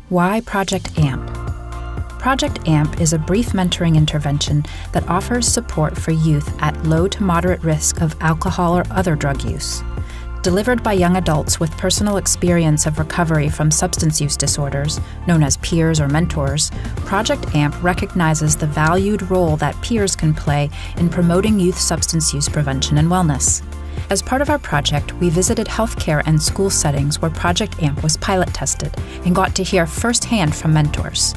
Why Project AMP? Project AMP is a brief mentoring intervention that offers support for youth at low to moderate risk of alcohol or other drug use. Delivered by young adults with personal experience of recovery from substance use disorders, known as peers or mentors, Project AMP recognizes the valued role that peers can play in promoting youth substance use prevention and wellness. As part of our project, we visited healthcare and school settings where Project AMP was pilot tested and got to hear firsthand from mentors.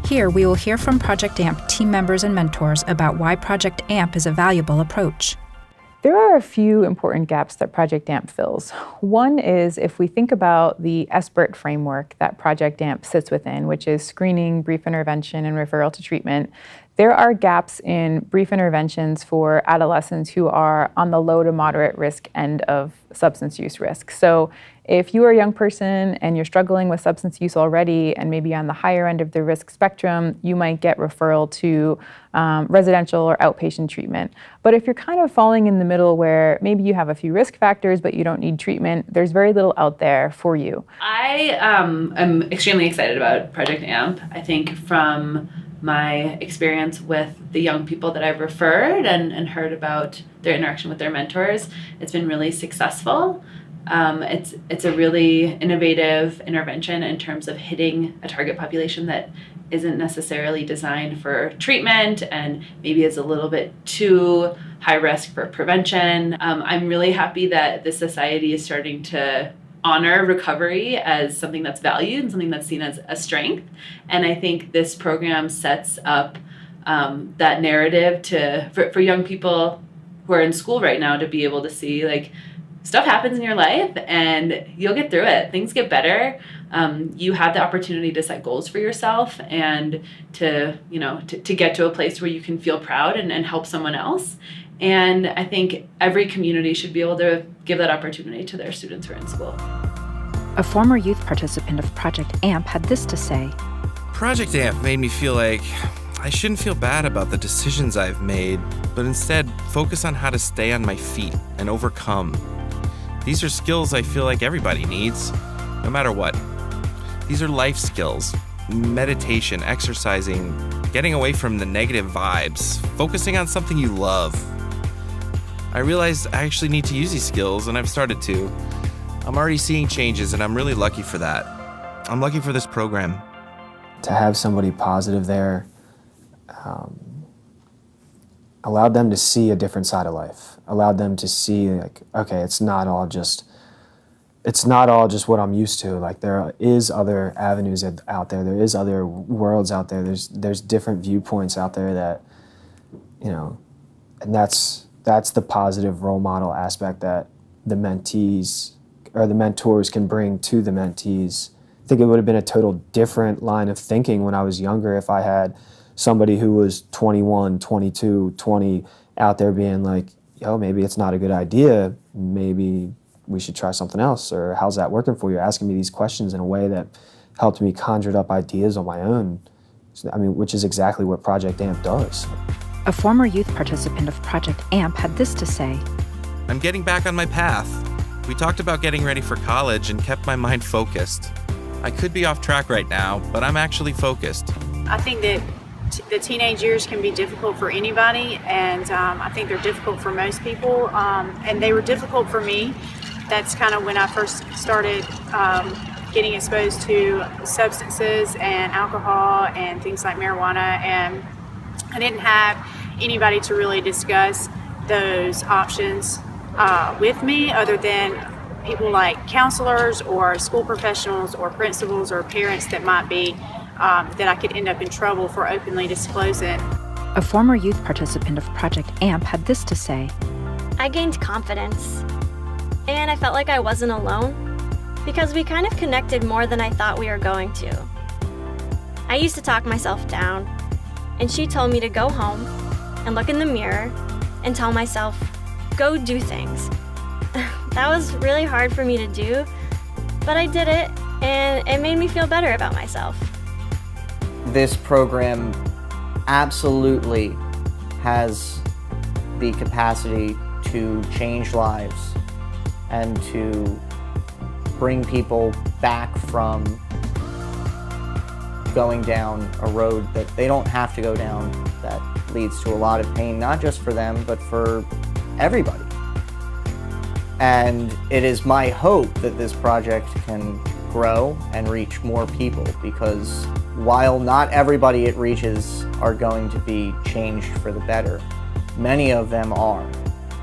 Here, we will hear from Project AMP team members and mentors about why Project AMP is a valuable approach. There are a few important gaps that Project AMP fills. One is if we think about the SBIRT framework that Project AMP sits within, which is screening, brief intervention, and referral to treatment, there are gaps in brief interventions for adolescents who are on the low to moderate risk end of substance use risk. So if you are a young person and you're struggling with substance use already and maybe on the higher end of the risk spectrum, you might get referral to residential or outpatient treatment. But if you're kind of falling in the middle where maybe you have a few risk factors but you don't need treatment, there's very little out there for you. I am extremely excited about Project AMP. I think from my experience with the young people that I've referred and heard about their interaction with their mentors, it's been really successful. It's a really innovative intervention in terms of hitting a target population that isn't necessarily designed for treatment and maybe is a little bit too high risk for prevention. I'm really happy that the society is starting to honor recovery as something that's valued and something that's seen as a strength. And I think this program sets up that narrative for young people who are in school right now to be able to see, like, stuff happens in your life and you'll get through it. Things get better. You have the opportunity to set goals for yourself and to get to a place where you can feel proud and help someone else. And I think every community should be able to give that opportunity to their students who are in school. A former youth participant of Project AMP had this to say. Project AMP made me feel like I shouldn't feel bad about the decisions I've made, but instead focus on how to stay on my feet and overcome. These are skills I feel like everybody needs, no matter what. These are life skills: meditation, exercising, getting away from the negative vibes, focusing on something you love. I realized I actually need to use these skills, and I've started to. I'm already seeing changes, and I'm really lucky for that. I'm lucky for this program. To have somebody positive there allowed them to see a different side of life, allowed them to see, like, okay, it's not all just what I'm used to. Like, there is other avenues out there. There is other worlds out there. There's different viewpoints out there that, and that's the positive role model aspect that the mentees or the mentors can bring to the mentees. I think it would have been a total different line of thinking when I was younger if I had somebody who was 21, 22, 20 out there being like, yo, maybe it's not a good idea. Maybe we should try something else. Or how's that working for you? Asking me these questions in a way that helped me conjure up ideas on my own. Which is exactly what Project AMP does. A former youth participant of Project AMP had this to say. I'm getting back on my path. We talked about getting ready for college and kept my mind focused. I could be off track right now, but I'm actually focused. I think that the teenage years can be difficult for anybody, and I think they're difficult for most people, and they were difficult for me. That's kind of when I first started getting exposed to substances and alcohol and things like marijuana, and I didn't have anybody to really discuss those options with me other than people like counselors or school professionals or principals or parents that might be that I could end up in trouble for openly disclosing. A former youth participant of Project AMP had this to say. I gained confidence, and I felt like I wasn't alone because we kind of connected more than I thought we were going to. I used to talk myself down, and she told me to go home and look in the mirror and tell myself, go do things. That was really hard for me to do, but I did it, and it made me feel better about myself. This program absolutely has the capacity to change lives and to bring people back from going down a road that they don't have to go down, that leads to a lot of pain, not just for them, but for everybody. And it is my hope that this project can grow and reach more people, because while not everybody it reaches are going to be changed for the better, many of them are.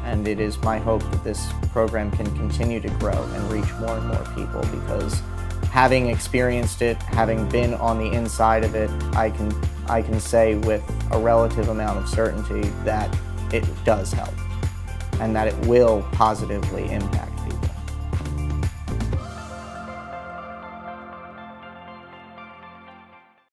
And it is my hope that this program can continue to grow and reach more and more people, because having experienced it, having been on the inside of it, I can say with a relative amount of certainty that it does help and that it will positively impact